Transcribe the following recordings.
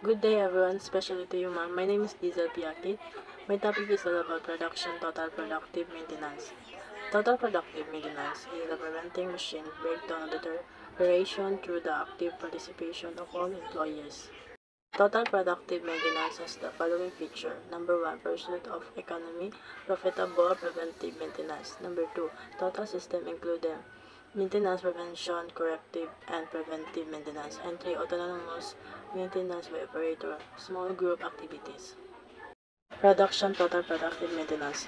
Good day everyone, especially to you ma'am. My name is Diesel Piatti. My topic is all about production total productive maintenance. Total productive maintenance is the preventing machine breakdown or deterioration through the active participation of all employees. Total productive maintenance has the following feature. Number 1, pursuit of economy, profitable preventive maintenance. Number 2, total system including maintenance, prevention, corrective, and preventive maintenance. And 3, autonomous maintenance by operator, small group activities. Production total productive maintenance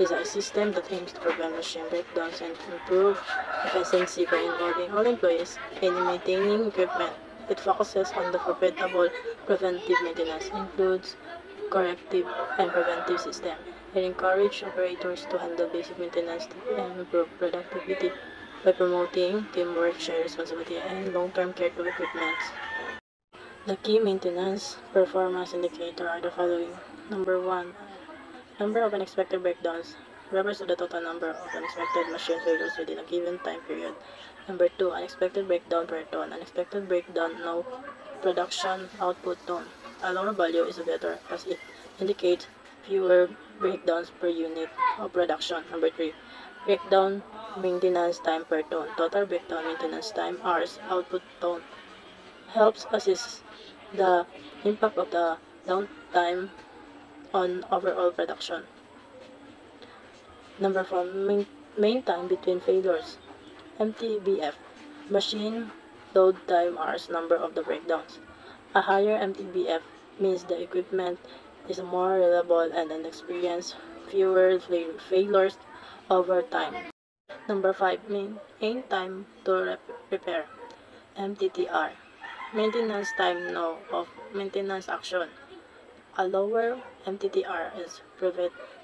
is a system that aims to prevent machine breakdowns and improve efficiency by involving all employees in maintaining equipment. It focuses on the profitable preventive maintenance, includes corrective and preventive system. It encourages operators to handle basic maintenance and improve productivity by promoting teamwork, shared responsibility, and long-term care to equipment. The key maintenance performance indicators are the following. Number 1, number of unexpected breakdowns refers to the total number of unexpected machine failures within a given time period. Number 2, unexpected breakdown per ton. Unexpected breakdown, no production output ton. A lower value is better as it indicates fewer breakdowns per unit of production. Number 3, breakdown maintenance time per ton. Total breakdown maintenance time hours output ton helps assess the impact of the downtime on overall production. Number 4, main time between failures. MTBF, machine load time hours number of the breakdowns. A higher MTBF means the equipment is more reliable and experience fewer failures over time. Number 5, main time to repair. MTTR, maintenance time no of maintenance action. A lower MTTR is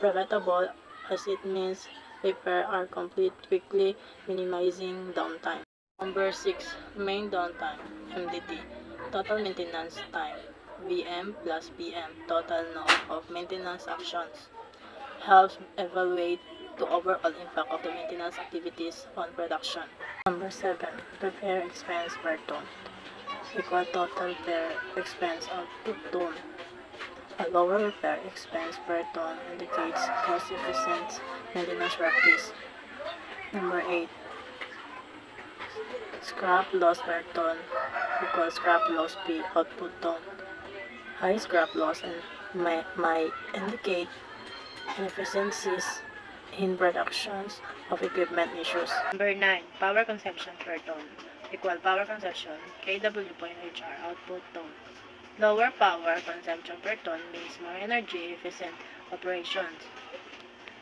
preventable as it means repair are complete quickly, minimizing downtime. Number 6, main downtime, MDT, total maintenance time, VM plus PM, total number of maintenance actions, helps evaluate the overall impact of the maintenance activities on production. Number 7, repair expense per ton, equal total per expense output ton. A lower repair expense per ton indicates cost-efficient maintenance practice. Number 8, scrap loss per ton equals scrap loss P output ton. High scrap loss might indicate inefficiencies in productions of equipment issues. Number 9, power consumption per ton equal power consumption kW.HR output ton. Lower power consumption per ton means more energy efficient operations.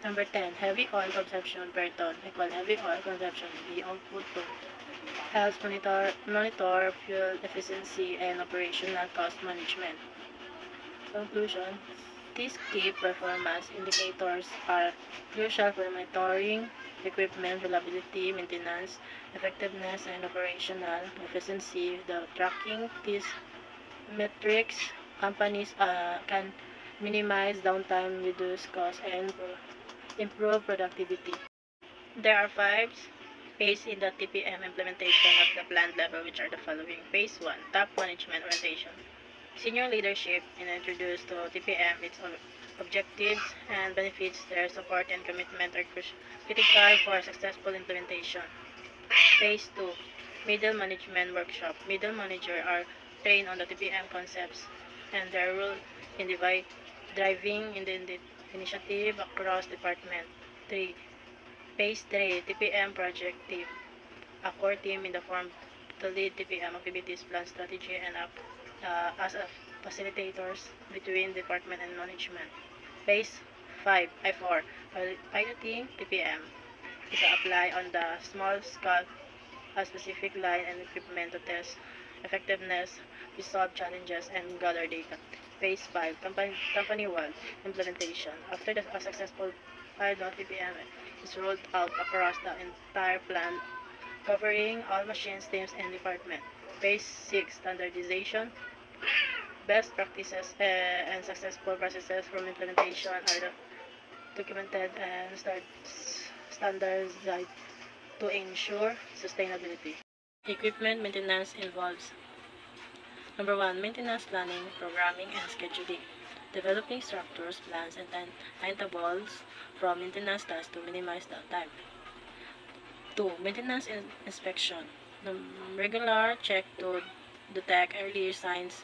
Number 10, heavy oil consumption per ton equal heavy oil consumption V output ton. Helps monitor fuel efficiency and operational cost management. Conclusion, these key performance indicators are crucial for monitoring equipment reliability, maintenance, effectiveness, and operational efficiency. The tracking these metrics, companies can minimize downtime, reduce costs, and improve productivity. There are 5 phases in the TPM implementation at the plant level, which are the following. Phase 1, top management orientation. Senior leadership is introduced to TPM, its objectives and benefits. Their support and commitment are critical for successful implementation. Phase 2, middle management workshop. Middle managers are trained on the TPM concepts and their role in driving in the initiative across department. 3. Phase 3, TPM project team. A core team in the form to lead TPM activities, plan strategy, and as a facilitators between department and management. Phase 5, I4, piloting TPM is apply on the small scale a specific line and equipment to test effectiveness, resolve challenges, and gather data. Phase 5, company-wide implementation. After a successful pilot, TPM is rolled out across the entire plant, covering all machines, teams, and department. Phase 6, standardization. Best practices and successful processes from implementation are documented and standardized to ensure sustainability. Equipment maintenance involves Number 1. Maintenance planning, programming, and scheduling. Developing structures, plans, and timetables from maintenance tasks to minimize downtime. 2. Maintenance inspection. The regular check to detect early signs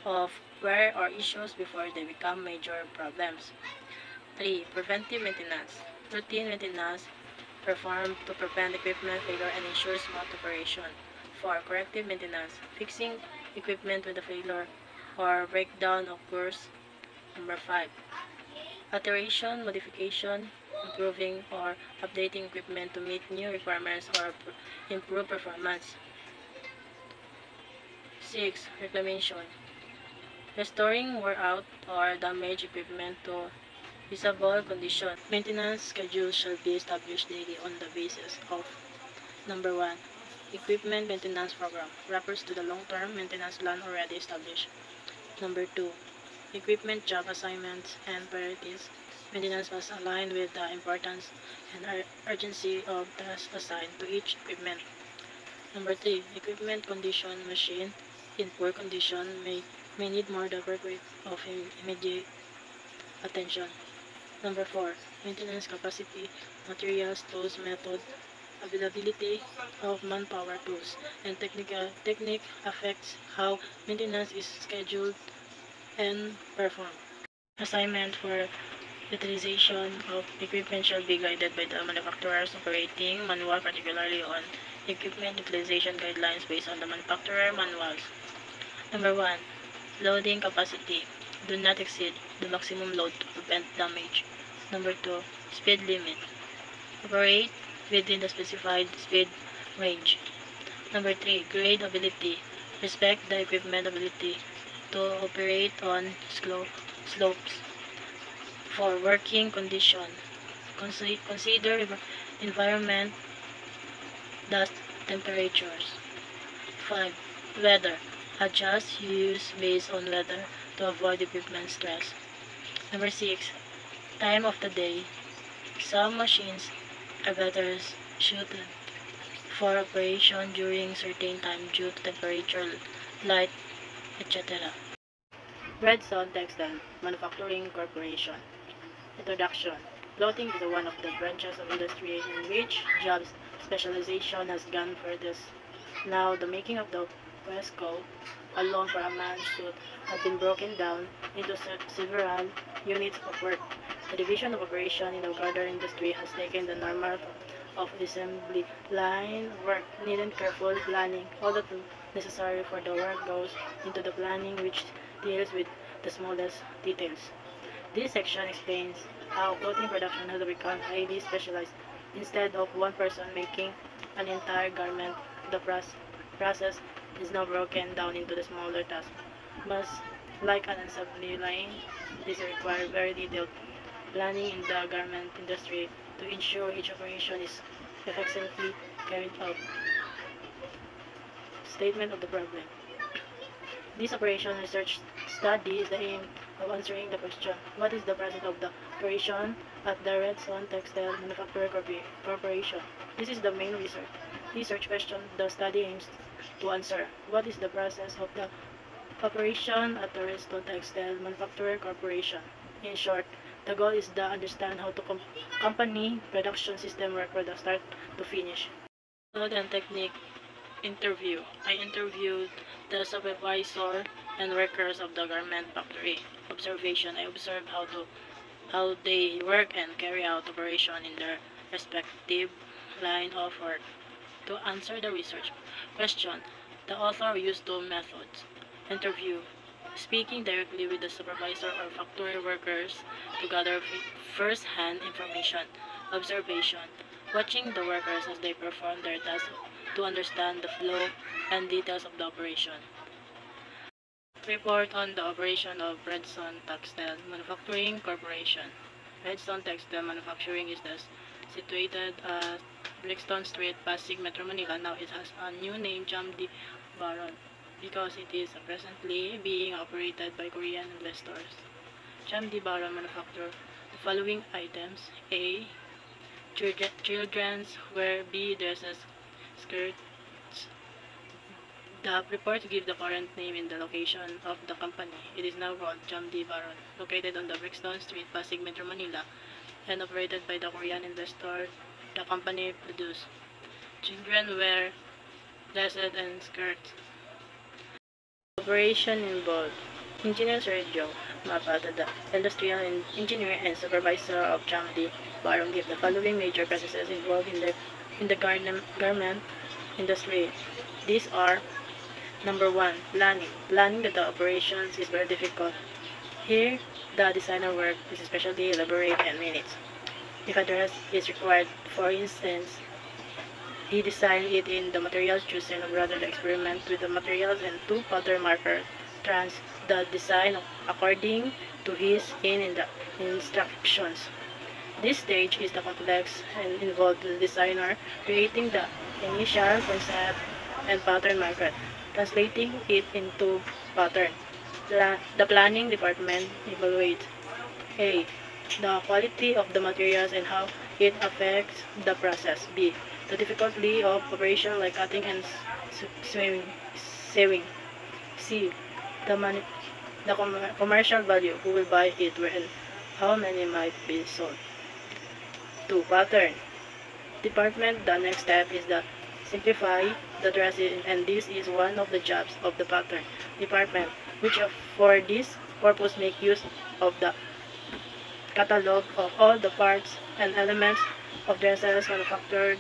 of wear or issues before they become major problems. 3. Preventive maintenance. Routine maintenance performed to prevent equipment failure and ensure smooth operation. 4. Corrective maintenance. Fixing equipment when the failure or breakdown occurs. Number 5. Alteration, modification, improving or updating equipment to meet new requirements or improve performance. 6. Reclamation. Restoring wore out or damaged equipment to usable condition. Maintenance schedule shall be established daily on the basis of number 1. Equipment maintenance program refers to the long-term maintenance plan already established. Number 2. Equipment job assignments and priorities. Maintenance must align with the importance and urgency of tasks assigned to each equipment. Number 3. Equipment condition. Machine in poor condition may need more the appropriate of immediate attention. Number 4. Maintenance capacity, materials, tools, method, availability of manpower, tools, and technique affects how maintenance is scheduled and performed. Assignment for utilization of equipment shall be guided by the manufacturer's operating manual, particularly on equipment utilization guidelines based on the manufacturer manuals. Number 1. Loading capacity. Do not exceed the maximum load to prevent damage. Number 2. Speed limit. Operate within the specified speed range. Number 3. Grade ability. Respect the equipment ability to operate on slopes. 4. Working condition. Consider environment, dust, temperatures. 5. Weather. Adjust use based on weather to avoid equipment stress. Number 6. Time of the day. Some machines are better suited for operation during certain time due to temperature, light, etc. Redstone Textile Manufacturing Corporation. Introduction. Clothing is one of the branches of industry in which jobs specialization has gone furthest. Now, the making of the waistcoat alone for a man's suit have been broken down into several units of work. The division of operation in the garter industry has taken the normal of assembly line work, needing careful planning. All that necessary for the work goes into the planning, which deals with the smallest details. This section explains how clothing production has become highly specialized. Instead of one person making an entire garment, the process is now broken down into the smaller tasks. But like an assembly line, this requires very detailed planning in the garment industry to ensure each operation is effectively carried out. Statement of the problem. This operation research study is the aim of answering the question, what is the process of the operation at the Redstone Textile Manufacturing Corporation? This is the main research question the study aims to answer. What is the process of the operation at the Redstone Textile Manufacturing Corporation? In short, the goal is to understand how the company production system work from the start to finish. Method and technique. Interview. I interviewed the supervisor and workers of the garment factory. Observation. I observed how they work and carry out operation in their respective line of work. To answer the research question, the author used two methods. Interview. Speaking directly with the supervisor or factory workers to gather first-hand information. Observation. Watching the workers as they perform their tasks to understand the flow and details of the operation. Report on the operation of Redstone Textile Manufacturing Corporation. Redstone Textile Manufacturing is situated at Brixton Street, Pasig, Metro Manila. Now it has a new name, Jamdi Baron, because it is presently being operated by Korean investors. Jamdi Baron manufactures the following items: A. Children's wear, B. Dresses, skirts, The report gives the current name and the location of the company. It is now called Jamdi Baron, located on the Brixton Street, Pasig, Metro Manila, and operated by the Korean investor. The company produced children wear dresses and skirts. Operation involved Engineer Sergio Mapata, the industrial engineer and supervisor of Jamdi Baron, gave the following major processes involved in the garment industry. These are: number 1. Planning. Planning the operations is very difficult. Here, the designer work is especially elaborate and minutes. If a dress is required, for instance, he designed it in the materials chosen rather than experiment with the materials and two pattern markers trans the design according to his in the instructions. This stage is the complex and involved the designer creating the initial concept and pattern marker, translating it into pattern. The planning department evaluates A. The quality of the materials and how it affects the process. B. The difficulty of operation like cutting and sewing. C. The commercial value, who will buy it, where and how many might be sold. 2. Pattern department. The next step is the simplify the dress, and this is one of the jobs of the pattern department, which for this purpose make use of the catalog of all the parts and elements of dresses manufactured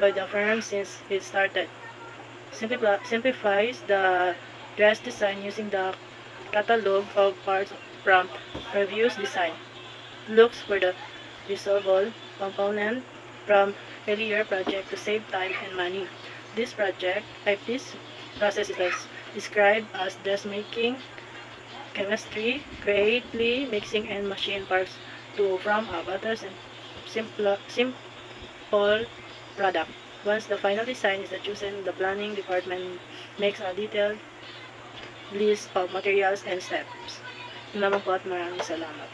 by the firm since it started. Simplifies the dress design using the catalog of parts from previous design. Looks for the resolvable component from earlier project to save time and money. This process is described as dressmaking chemistry, creatively mixing and machine parts from a better simple product. Once the final design is chosen, the planning department makes a detailed list of materials and steps. Yun lamang po at maraming salamat.